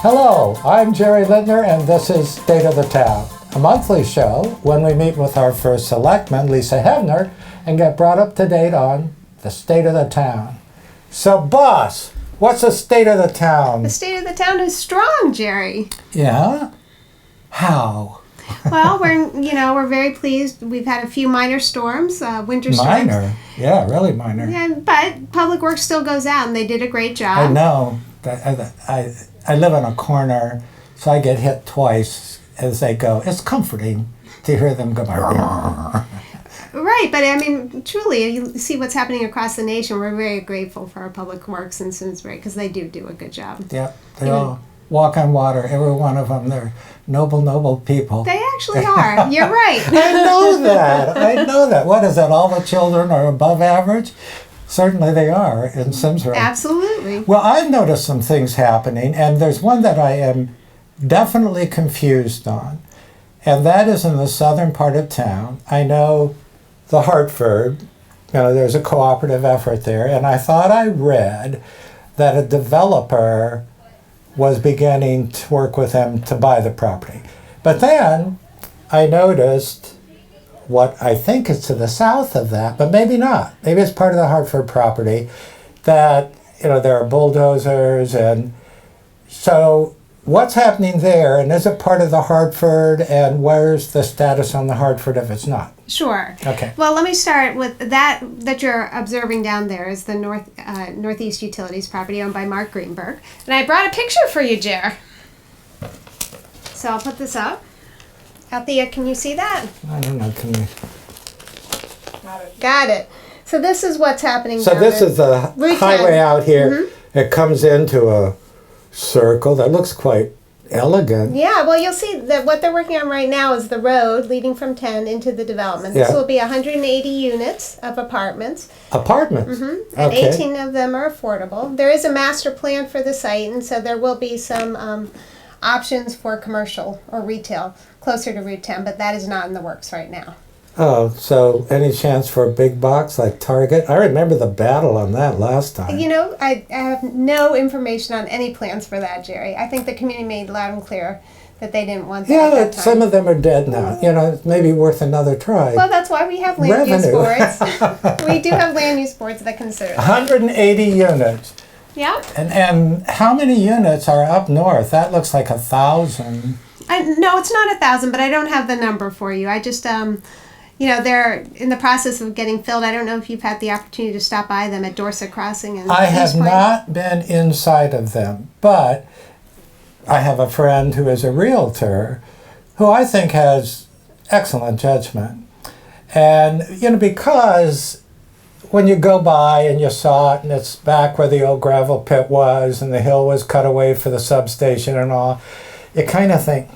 Hello, I'm Jerry Lindner, and this is State of the Town, a monthly show when we meet with our first selectman, Lisa Heavner, and get brought up to date on the state of the town. So, boss, what's the state of the town? The state of the town is strong, Jerry. Yeah? How? Well, we're very pleased. We've had a few minor storms, winter storms. Minor? Yeah, really minor. Yeah, but Public Works still goes out, and they did a great job. I know. I live on a corner, so I get hit twice as they go. It's comforting to hear them go. Right, but I mean, truly, you see what's happening across the nation. We're very grateful for our Public Works in Simsbury because they do a good job. Yep, they all walk on water, every one of them. They're noble people. They actually are. You're right. I know that. What is that? All the children are above average? Certainly they are in Simsbury. Absolutely. Well, I've noticed some things happening, and there's one that I am definitely confused on, and that is in the southern part of town. I know the Hartford, there's a cooperative effort there, and I thought I read that a developer was beginning to work with them to buy the property. But then I noticed what I think is to the south of that, but maybe not. Maybe it's part of the Hartford property, that there are bulldozers, and so what's happening there, and is it part of the Hartford, and where's the status on the Hartford if it's not? Sure. Okay. Well, let me start with that you're observing down there is the Northeast Utilities property owned by Mark Greenberg. And I brought a picture for you, Jer. So I'll put this up. Althea, can you see that? I don't know, can you? Got it. So this is what's happening So down this there. is the Route highway 10. out here. Mm-hmm. It comes into a circle that looks quite elegant. Yeah, well, you'll see that what they're working on right now is the road leading from 10 into the development. This Yeah. will be 180 units of apartments. Apartments? Mm-hmm. And Okay. 18 of them are affordable. There is a master plan for the site, and so there will be some options for commercial or retail closer to Route 10, but that is not in the works right now. Oh, so any chance for a big box like Target? I remember the battle on that last time. I have no information on any plans for that, Jerry. I think the community made loud and clear that they didn't want that at that time. Some of them are dead now. It's maybe worth another try. Well, that's why we have land use Revenue. boards. We do have land use boards that consider that. 180 units. Yeah. And how many units are up north? That looks like 1,000. No, it's not 1,000, but I don't have the number for you. I just, they're in the process of getting filled. I don't know if you've had the opportunity to stop by them at Dorset Crossing and I have East Point. not been inside of them, but I have a friend who is a realtor who I think has excellent judgment. And, because when you go by and you saw it and it's back where the old gravel pit was and the hill was cut away for the substation and all, you kind of think,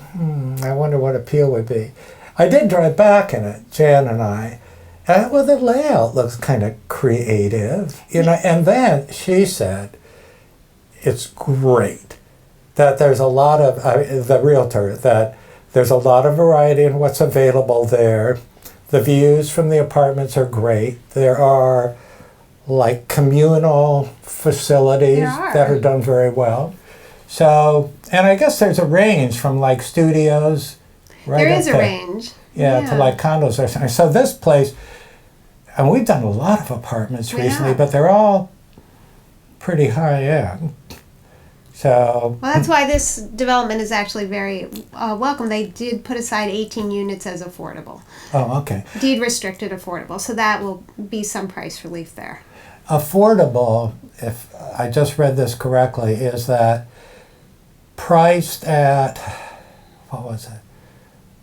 I wonder what appeal would be. I did drive back in it, Jan and I, and the layout looks kind of creative, and then she said, it's great that there's a lot of, the realtor, that there's a lot of variety in what's available there. The views from the apartments are great. There are like communal facilities that are done very well. So, and I guess there's a range from like studios right There up is a to, range. Yeah, to like condos or something. So this place, and we've done a lot of apartments recently, but they're all pretty high end. So, well, that's why this development is actually very welcome. They did put aside 18 units as affordable. Oh, okay. Deed restricted affordable, so that will be some price relief there. Affordable, if I just read this correctly, is that priced at, what was it?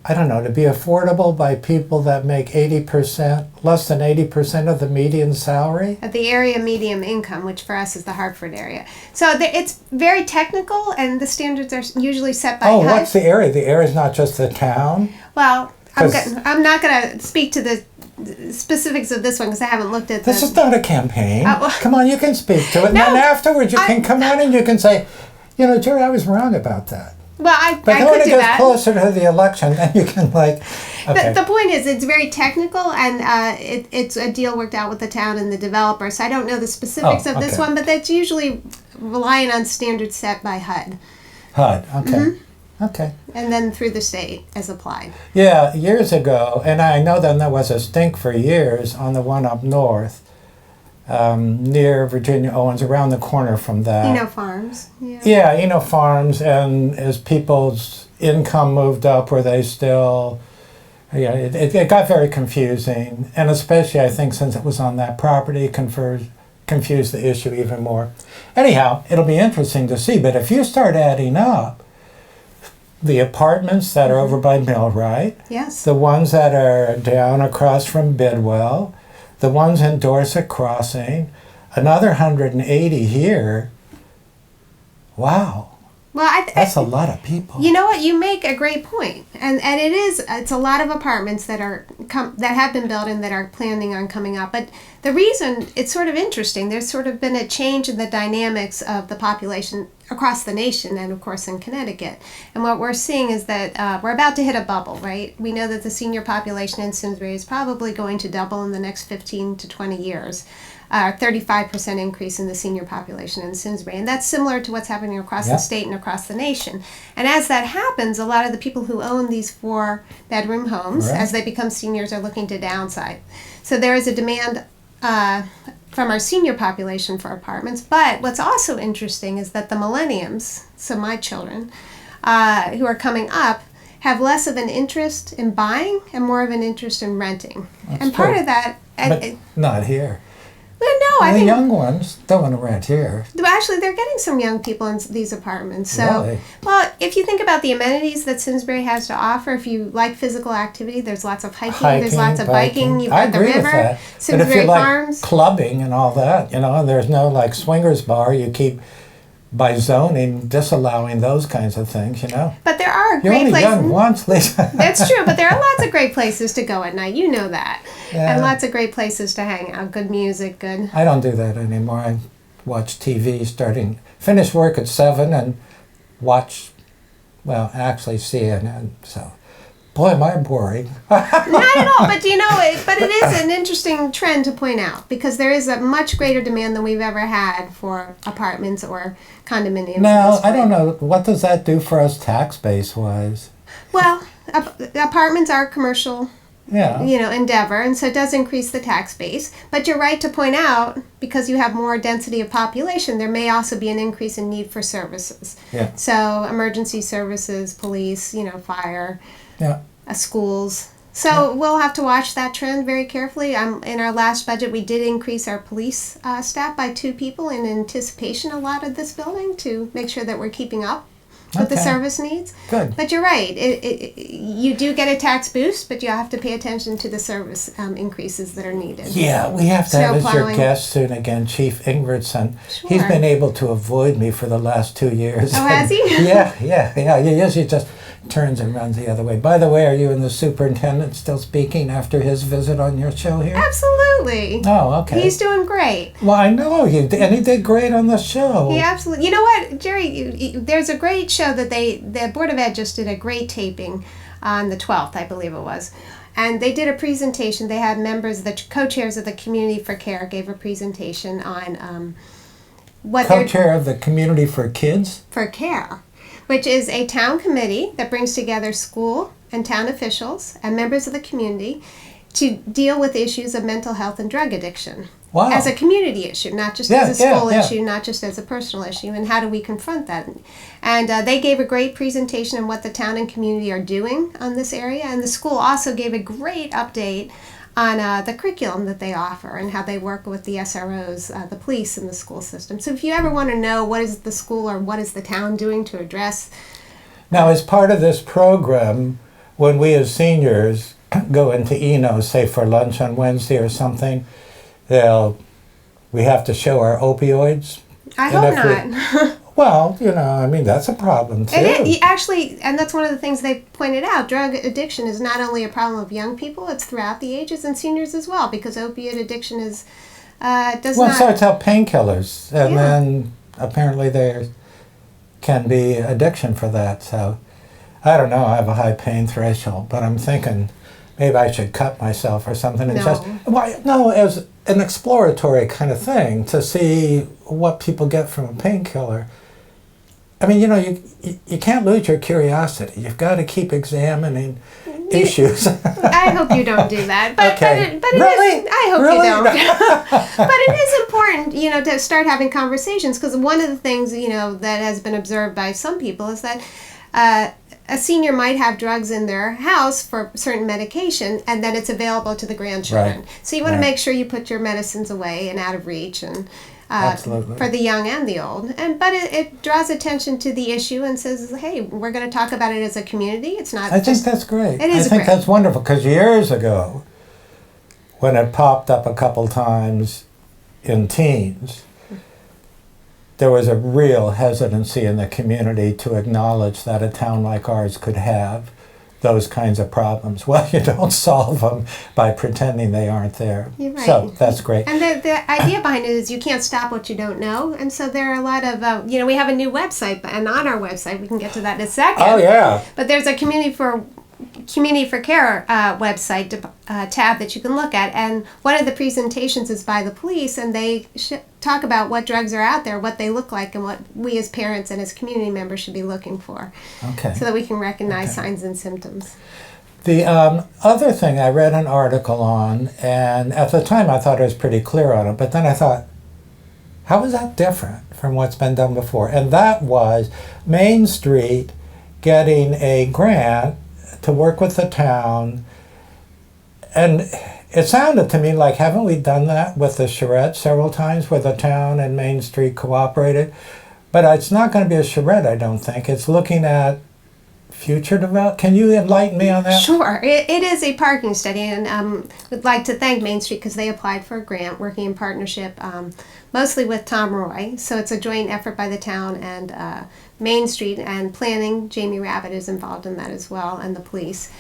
I don't know, to be affordable by people that make 80%, less than 80% of the median salary? At the area medium income, which for us is the Hartford area. So it's very technical, and the standards are usually set by HUD. What's the area? The area is not just the town? Well, I'm not going to speak to the specifics of this one because I haven't looked at This is not a campaign. Well, come on, you can speak to it. And then afterwards you can come on and you can say, Jerry, I was wrong about that. Well, I But then could when it do gets that. closer to the election, then you can okay. The point is, it's very technical, and it's a deal worked out with the town and the developer. So I don't know the specifics of this one, but that's usually relying on standards set by HUD. HUD, okay. Okay. And then through the state as applied. Yeah, years ago, and I know then there was a stink for years on the one up north, near Virginia Owens, around the corner from that. Farms. Yeah. Yeah, Farms, and as people's income moved up, were they still... Yeah, it got very confusing, and especially I think since it was on that property, confused the issue even more. Anyhow, it'll be interesting to see, but if you start adding up the apartments that are over by Millwright, Yes. the ones that are down across from Bidwell, the ones in Dorset Crossing, another 180 here, wow. Well, That's a lot of people. You know what? You make a great point, and it's a lot of apartments that have been built and that are planning on coming up. But the reason it's sort of interesting, there's sort of been a change in the dynamics of the population across the nation, and of course in Connecticut. And what we're seeing is that we're about to hit a bubble, right? We know that the senior population in Simsbury is probably going to double in the next 15 to 20 years. 35% increase in the senior population in Simsbury. And that's similar to what's happening across the state and across the nation. And as that happens, a lot of the people who own these 4-bedroom homes, as they become seniors, are looking to downsize. So there is a demand from our senior population for apartments. But what's also interesting is that the millenniums, so my children, who are coming up, have less of an interest in buying and more of an interest in renting. And part of that... But not here. Well, no, I the think young ones don't want to rent here. Actually, they're getting some young people in these apartments. So, Really? Well, if you think about the amenities that Simsbury has to offer, if you like physical activity, there's lots of hiking, there's lots of biking. You've I got the agree with river, that. Simsbury but if you Farms. like clubbing and all that, and there's no like swingers bar, you keep by zoning disallowing those kinds of things, But there are You're great only places. young once, Lisa. That's true, but there are lots of great places to go at night. You know that. Yeah. And lots of great places to hang out. Good music, good. I don't do that anymore. I watch TV finish work at 7 and watch, actually CNN. So, boy, am I boring. Not at all, but but it is an interesting trend to point out because there is a much greater demand than we've ever had for apartments or condominiums. Now, I don't know, what does that do for us tax base wise? Well, apartments are commercial, Yeah. endeavor, and so it does increase the tax base. But you're right to point out, because you have more density of population, there may also be an increase in need for services. Yeah. So emergency services, police, fire, Yeah. schools. So we'll have to watch that trend very carefully. In our last budget, we did increase our police staff by 2 people in anticipation a lot of this building to make sure that we're keeping up with the service needs. Good. But you're right. You do get a tax boost, but you have to pay attention to the service increases that are needed. Yeah, we have to have Snow as your plowing. guest soon again, Chief Ingridson. Sure. He's been able to avoid me for the last 2 years. Oh, has he? Yeah. He usually just turns and runs the other way. By the way, are you and the superintendent still speaking after his visit on your show here? Absolutely. Oh, okay. He's doing great. Well, I know he did, and he did great on the show. He absolutely. You know what, Jerry? There's a great show that the Board of Ed just did a great taping on the 12th, I believe it was. And they did a presentation. They had members, the co-chairs of the Community for Care gave a presentation on what they're... Co-chair of the Community for Kids? For Care, which is a town committee that brings together school and town officials and members of the community to deal with issues of mental health and drug addiction. Wow. As a community issue, not just as a school issue, not just as a personal issue, and how do we confront that? And they gave a great presentation on what the town and community are doing on this area, and the school also gave a great update on the curriculum that they offer and how they work with the SROs, the police, and the school system. So if you ever want to know what is the school or what is the town doing to address... Now, as part of this program, when we as seniors go into Eno, say for lunch on Wednesday or something, we have to show our opioids. I hope not. Well, that's a problem too. Actually, and that's one of the things they pointed out, drug addiction is not only a problem of young people, it's throughout the ages and seniors as well, because opiate addiction is, so it's how painkillers, and then apparently there can be addiction for that. So, I don't know, I have a high pain threshold, but I'm thinking maybe I should cut myself or something. As an exploratory kind of thing to see what people get from a painkiller. I mean, you can't lose your curiosity. You've got to keep examining issues. I hope you don't do that. But, Okay. but it Really? is, I hope Really? you don't. But it is important, to start having conversations, because one of the things, that has been observed by some people is that a senior might have drugs in their house for certain medication, and then it's available to the grandchildren. Right. So you want to Right. make sure you put your medicines away and out of reach, and Absolutely. for the young and the old. But it draws attention to the issue and says, hey, we're going to talk about it as a community. It's not I think that's great. It is I think great. that's wonderful, because years ago, when it popped up a couple times in teens, there was a real hesitancy in the community to acknowledge that a town like ours could have those kinds of problems. Well, you don't solve them by pretending they aren't there. You're right. So that's great. And the idea behind it is you can't stop what you don't know. And so there are a lot of, we have a new website, and on our website, we can get to that in a second. Oh, yeah. But there's a Community for Care website tab that you can look at. And one of the presentations is by the police, and they talk about what drugs are out there, what they look like, and what we as parents and as community members should be looking for. Okay. So that we can recognize signs and symptoms. The other thing I read an article on, and at the time I thought it was pretty clear on it, but then I thought, how is that different from what's been done before? And that was Main Street getting a grant to work with the town. And it sounded to me like, haven't we done that with the charrette several times, where the town and Main Street cooperated? But it's not going to be a charrette, I don't think. It's looking at future development. Can you enlighten me on that? Sure. It is a parking study, and would like to thank Main Street because they applied for a grant working in partnership mostly with Tom Roy. So it's a joint effort by the town and Main Street, and planning. Jamie Rabbit is involved in that as well, and the police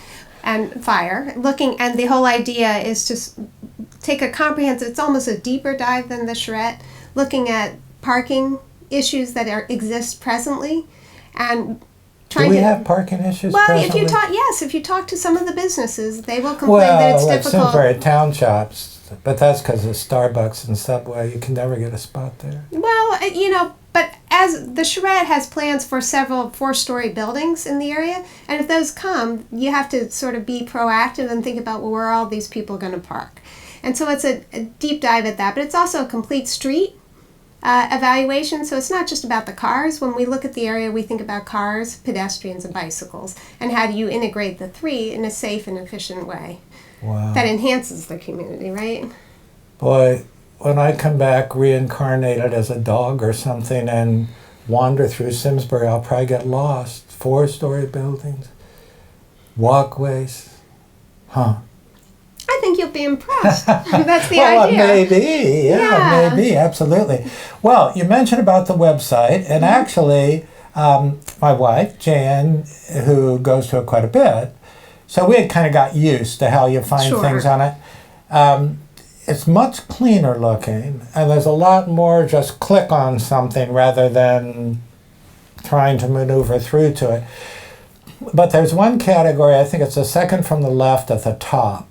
and fire. And the whole idea is to take a comprehensive, it's almost a deeper dive than the charrette, looking at parking issues that exist presently, and Do we have parking issues presently? if you talk to some of the businesses, they will complain that it's difficult. Well, it seems very town shops, but that's because of Starbucks and Subway. You can never get a spot there. Well, but as the charrette has plans for several 4-story buildings in the area, and if those come, you have to sort of be proactive and think about, well, where are all these people going to park? And so it's a deep dive at that, but it's also a complete street evaluation. So it's not just about the cars. When we look at the area, we think about cars, pedestrians, and bicycles, and how do you integrate the three in a safe and efficient way that enhances the community, right? Boy, when I come back reincarnated as a dog or something and wander through Simsbury, I'll probably get lost. 4-story buildings, walkways. Huh. I think you'll be impressed. That's the Well, idea. maybe, absolutely. Well, you mentioned about the website, and actually, my wife, Jan, who goes to it quite a bit, so we had kind of got used to how you find things on it. It's much cleaner looking, and there's a lot more just click on something rather than trying to maneuver through to it. But there's one category, I think it's the second from the left at the top,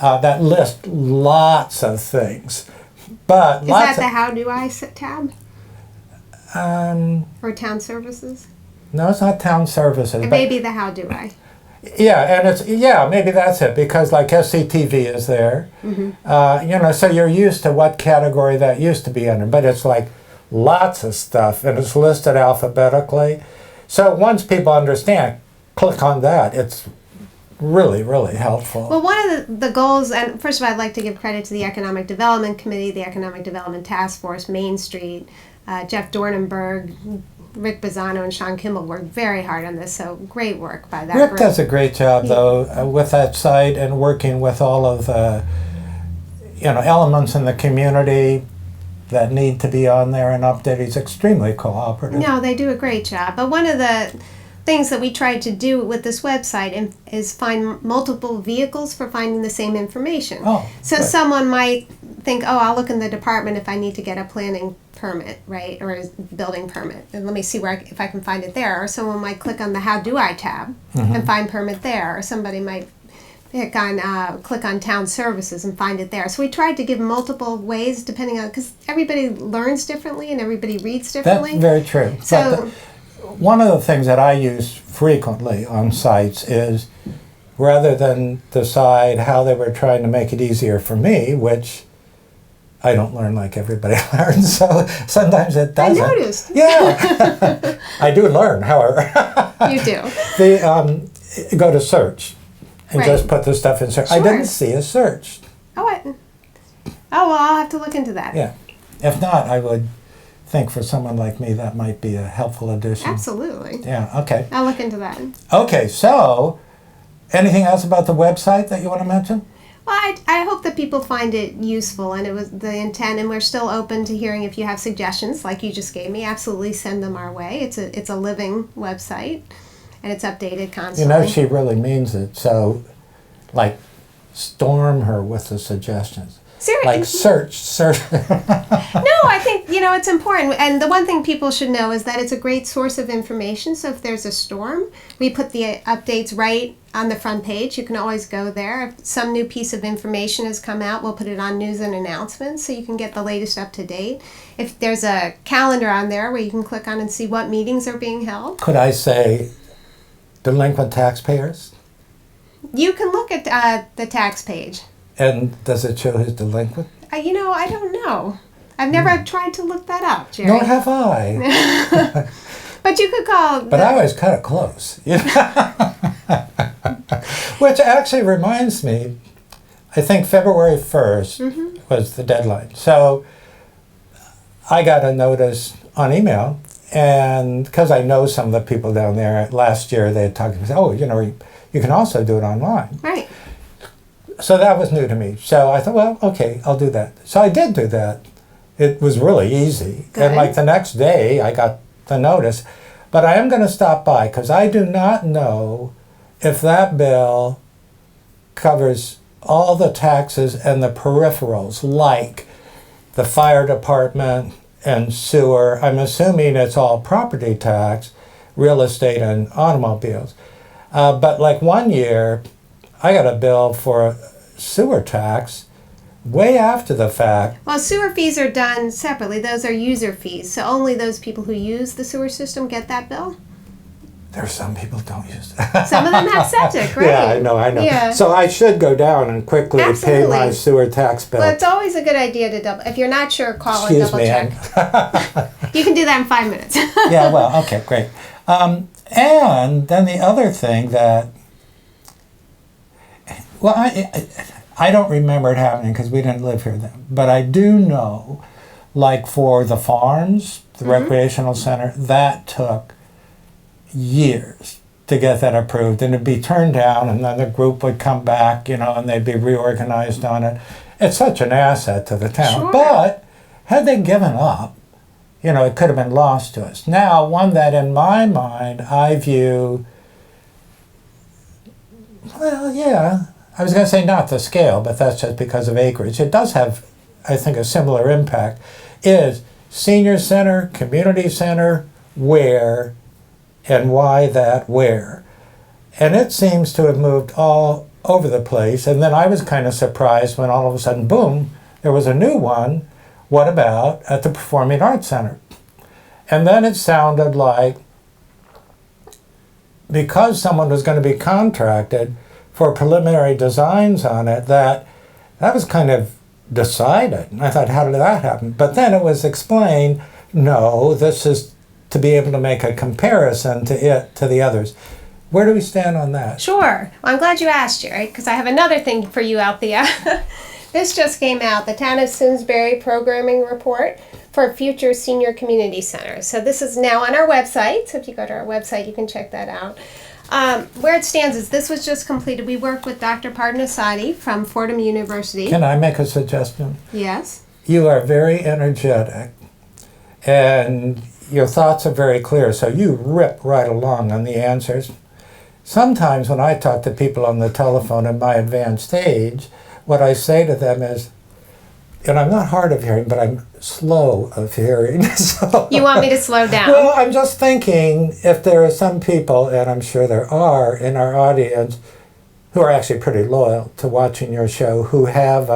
that lists lots of things. But Is that the How Do I tab? Or Town Services? No, it's not Town Services. It may be the How Do I. Yeah, and maybe that's it, because like SCTV is there. Mm-hmm. So you're used to what category that used to be under, but it's like lots of stuff, and it's listed alphabetically. So once people understand, click on that. It's really, really helpful. Well, one of the goals, and first of all, I'd like to give credit to the Economic Development Committee, the Economic Development Task Force, Main Street, Jeff Dornenberg, Rick Bazzano, and Sean Kimball worked very hard on this, so great work by that Rick group. does a great job, though, with that site and working with all of the elements in the community that need to be on there and updated. He's extremely cooperative. No, they do a great job. But one of the things that we tried to do with this website is find multiple vehicles for finding the same information. So good. Someone might think, I'll look in the department if I need to get a planning permit, right, or a building permit, and let me see if I can find it there. Or someone might click on the How Do I tab and find permit there. Or somebody might click on town services and find it there. So we tried to give multiple ways depending on, because everybody learns differently and everybody reads differently. That's very true. So one of the things that I use frequently on sites is, rather than decide how they were trying to make it easier for me, which I don't learn like everybody learns, so sometimes it doesn't. I noticed. Yeah. I do learn, however. You do. Go to search and Right. just put the stuff in search. I Sure. didn't see a search. Oh, well, I'll have to look into that. Yeah. If not, I would think for someone like me that might be a helpful addition. Absolutely. Yeah, okay. I'll look into that. Okay, so anything else about the website that you want to mention? Well, I hope that people find it useful, and it was the intent, and we're still open to hearing if you have suggestions like you just gave me. Absolutely send them our way. It's a living website, and it's updated constantly. You know, she really means it, so, like, storm her with the suggestions. Seriously. Like, search. No, I think, it's important. And the one thing people should know is that it's a great source of information. So if there's a storm, we put the updates right on the front page. You can always go there. If some new piece of information has come out, we'll put it on news and announcements so you can get the latest up to date. If there's a calendar on there where you can click on and see what meetings are being held. Could I say delinquent taxpayers? You can look at the tax page. And does it show who's delinquent? I don't know. I've never tried to look that up, Jerry. Nor have I. But you could call. But I always cut it close. Which actually reminds me, I think February 1st was the deadline. So I got a notice on email, and because I know some of the people down there, last year they had talked to me, you can also do it online. Right. So that was new to me. So I thought, well, okay, I'll do that. So I did do that. It was really easy. Good. And like the next day, I got the notice. But I am going to stop by because I do not know if that bill covers all the taxes and the peripherals, like the fire department and sewer. I'm assuming it's all property tax, real estate, and automobiles. But like one year, I got a bill for sewer tax way after the fact. Well, sewer fees are done separately. Those are user fees. So only those people who use the sewer system get that bill. There are some people who don't use it. Some of them have septic, right? Yeah, I know. Yeah. So I should go down and quickly pay Absolutely. my sewer tax bill. Well, it's always a good idea to double. If you're not sure, call and Excuse double me. check. You can do that in 5 minutes. Yeah, well, okay, great. And then the other thing that, well, I don't remember it happening because we didn't live here then, but I do know, like for the farms, the recreational center, that took years to get that approved, and it'd be turned down, and then the group would come back, and they'd be reorganized on it. It's such an asset to the town. Sure. But had they given up, it could have been lost to us. Now, one that in my mind I view, well, yeah, I was going to say not the scale, but that's just because of acreage. It does have, I think, a similar impact, is senior center, community center, where, and why that where. And it seems to have moved all over the place. And then I was kind of surprised when all of a sudden, boom, there was a new one. What about at the Performing Arts Center? And then it sounded like, because someone was going to be contracted for preliminary designs on it, that was kind of decided. And I thought, how did that happen? But then it was explained, no, this is to be able to make a comparison to the others. Where do we stand on that? Sure. Well, I'm glad you asked, Jerry, because I have another thing for you out there. This just came out, the Town of Simsbury Programming Report for future senior community centers. So this is now on our website. So if you go to our website, you can check that out. Where it stands is this was just completed. We worked with Dr. Pardnasati from Fordham University. Can I make a suggestion? Yes. You are very energetic, and your thoughts are very clear, so you rip right along on the answers. Sometimes when I talk to people on the telephone at my advanced age, what I say to them is, and I'm not hard of hearing, but I'm slow of hearing. So, You want me to slow down? well, I'm just thinking if there are some people, and I'm sure there are in our audience, who are actually pretty loyal to watching your show, who have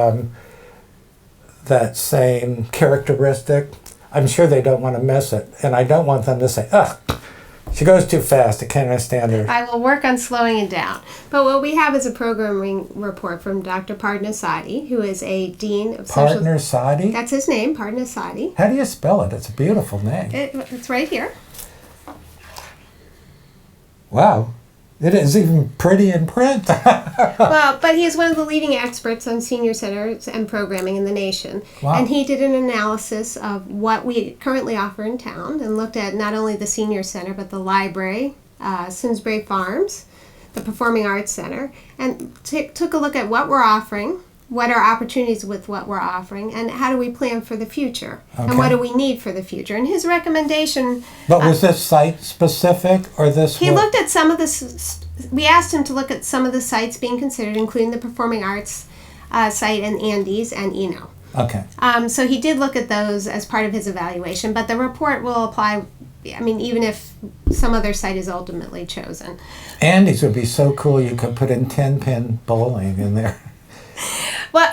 that same characteristic. I'm sure they don't want to miss it, and I don't want them to say, ugh, she goes too fast, I can't understand her. I will work on slowing it down. But what we have is a programming report from Dr. Pardnasadi, who is a dean of social... Pardnasadi? That's his name, Pardnasadi. How do you spell it? It's a beautiful name. It's right here. Wow. It is even pretty in print. Well, but he is one of the leading experts on senior centers and programming in the nation. Wow. And he did an analysis of what we currently offer in town and looked at not only the senior center, but the library, Simsbury Farms, the Performing Arts Center, and took a look at what we're offering, what are opportunities with what we're offering, and how do we plan for the future, and what do we need for the future. And his recommendation... But was this site specific, or this... He looked at some of we asked him to look at some of the sites being considered, including the Performing Arts site and Andes and Eno. Okay. So he did look at those as part of his evaluation, but the report will apply, I mean, even if some other site is ultimately chosen. Andes would be so cool, you could put in 10-pin bowling in there. Well,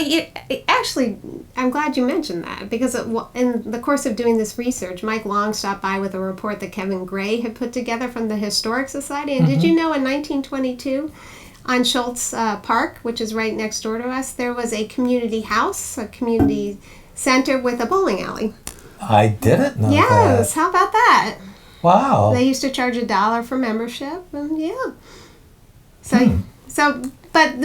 actually, I'm glad you mentioned that, because in the course of doing this research, Mike Long stopped by with a report that Kevin Gray had put together from the Historic Society. And did you know in 1922, on Schultz Park, which is right next door to us, there was a community house, a community center with a bowling alley. I didn't know that. Yes, how about that? Wow. They used to charge $1 for membership, and yeah. But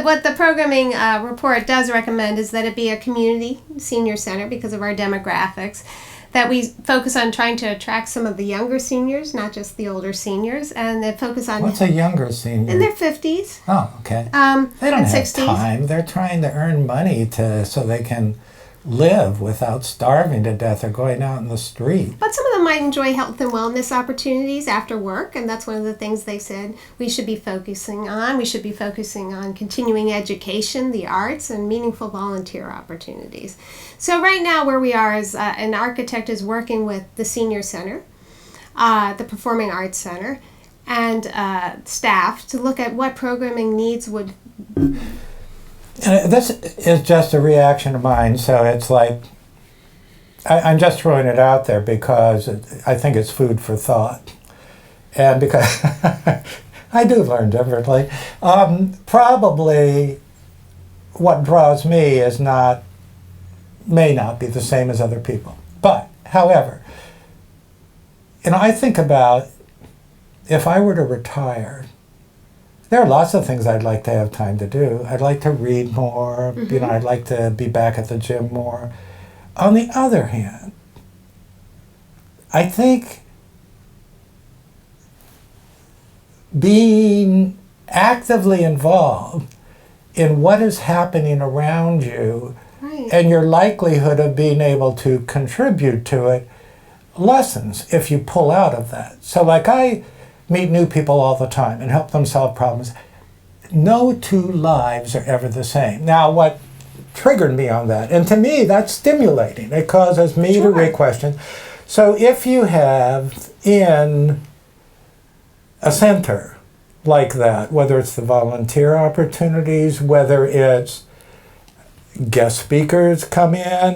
what the programming report does recommend is that it be a community senior center because of our demographics, that we focus on trying to attract some of the younger seniors, not just the older seniors, and that focus on... What's a younger senior? In their 50s. Oh, okay. They don't have 60s. time. They're trying to earn money so they can live without starving to death or going out in the street. But some of them might enjoy health and wellness opportunities after work, and that's one of the things they said we should be focusing on. We should be focusing on continuing education, the arts, and meaningful volunteer opportunities. So right now where we are is an architect is working with the Senior Center, the Performing Arts Center, and staff to look at what programming needs would... And this is just a reaction of mine, so it's like, I'm just throwing it out there because I think it's food for thought. And because I do learn differently. Probably what draws me may not be the same as other people. But, however, I think about if I were to retire, there are lots of things I'd like to have time to do. I'd like to read more. Mm-hmm. I'd like to be back at the gym more. On the other hand, I think being actively involved in what is happening around you and your likelihood of being able to contribute to it lessens if you pull out of that. So like I meet new people all the time and help them solve problems. No two lives are ever the same. Now, what triggered me on that, and to me, that's stimulating. It causes me to re-question. So if you have in a center like that, whether it's the volunteer opportunities, whether it's guest speakers come in,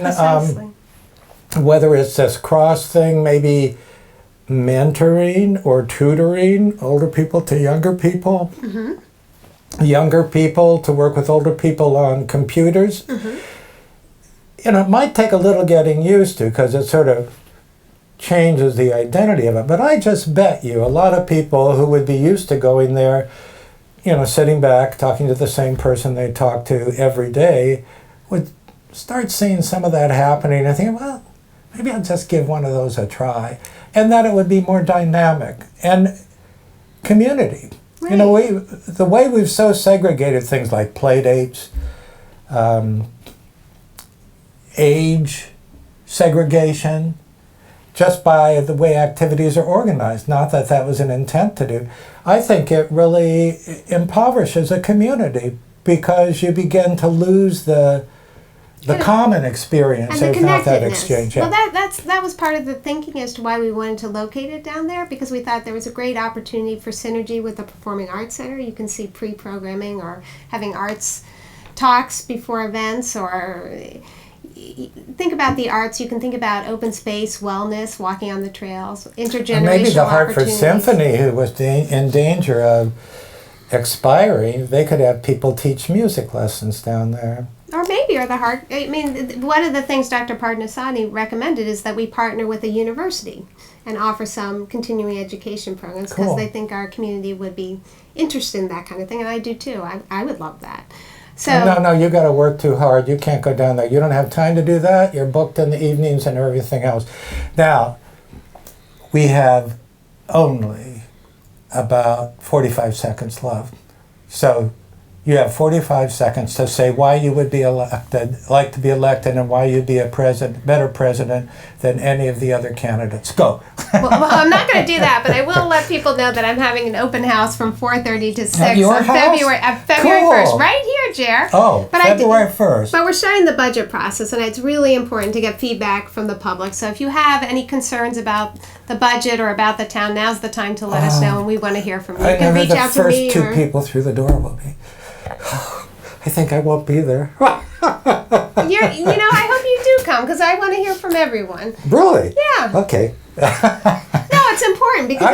whether it's this cross thing, maybe mentoring or tutoring older people to younger people, younger people to work with older people on computers. It might take a little getting used to because it sort of changes the identity of it. But I just bet you a lot of people who would be used to going there, sitting back, talking to the same person they talk to every day, would start seeing some of that happening and thinking, well, maybe I'll just give one of those a try. And that it would be more dynamic and community. Right. The way we've so segregated things like play dates, age segregation, just by the way activities are organized. Not that that was an intent to do. I think it really impoverishes a community because you begin to lose the The common experience, and the there's not that connectedness. exchange. Well, that was part of the thinking as to why we wanted to locate it down there, because we thought there was a great opportunity for synergy with the Performing Arts Center. You can see pre-programming or having arts talks before events, or think about the arts. You can think about open space, wellness, walking on the trails, intergenerational And maybe the Hartford opportunities. Symphony, who was in danger of expiring, they could have people teach music lessons down there. Or one of the things Dr. Pardnasani recommended is that we partner with a university and offer some continuing education programs, because Cool. they think our community would be interested in that kind of thing, and I do too. I would love that. So No, you got to work too hard. You can't go down there. You don't have time to do that. You're booked in the evenings and everything else. Now, we have only about 45 seconds left. So you have 45 seconds to say why you would be like to be elected, and why you'd be a better president than any of the other candidates. Go. well, I'm not going to do that, but I will let people know that I'm having an open house from 4:30 to 6 your on house? February Cool. 1st, right here, Jer. Oh, But February 1st. But we're starting the budget process, and it's really important to get feedback from the public. So if you have any concerns about the budget or about the town, now's the time to let us know, and we want to hear from you. You I can know reach the out to first me. two people through the door will be. I think I won't be there. I hope you do come, because I want to hear from everyone. Really? Yeah. Okay. No, it's important because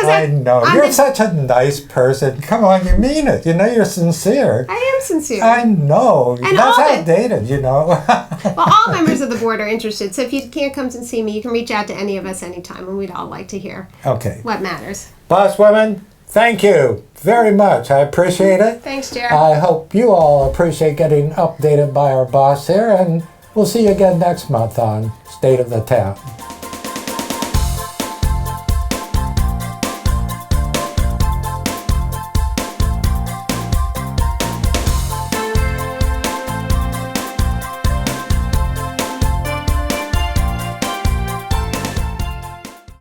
I know. I'm You're such a nice person. Come on, you mean it. You're sincere. I am sincere. I know. And That's all the- outdated, Well, all members of the board are interested, so if you can't come and see me, you can reach out to any of us anytime, and we'd all like to hear Okay. what matters. Boss women, thank you very much. I appreciate it. Thanks, Jared. I hope you all appreciate getting updated by our boss here, and we'll see you again next month on State of the Town.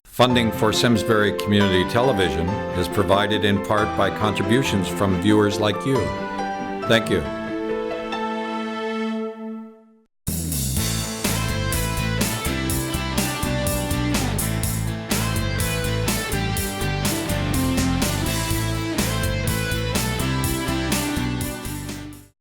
Funding for Simsbury Community Television is provided in part by contributions from viewers like you. Thank you.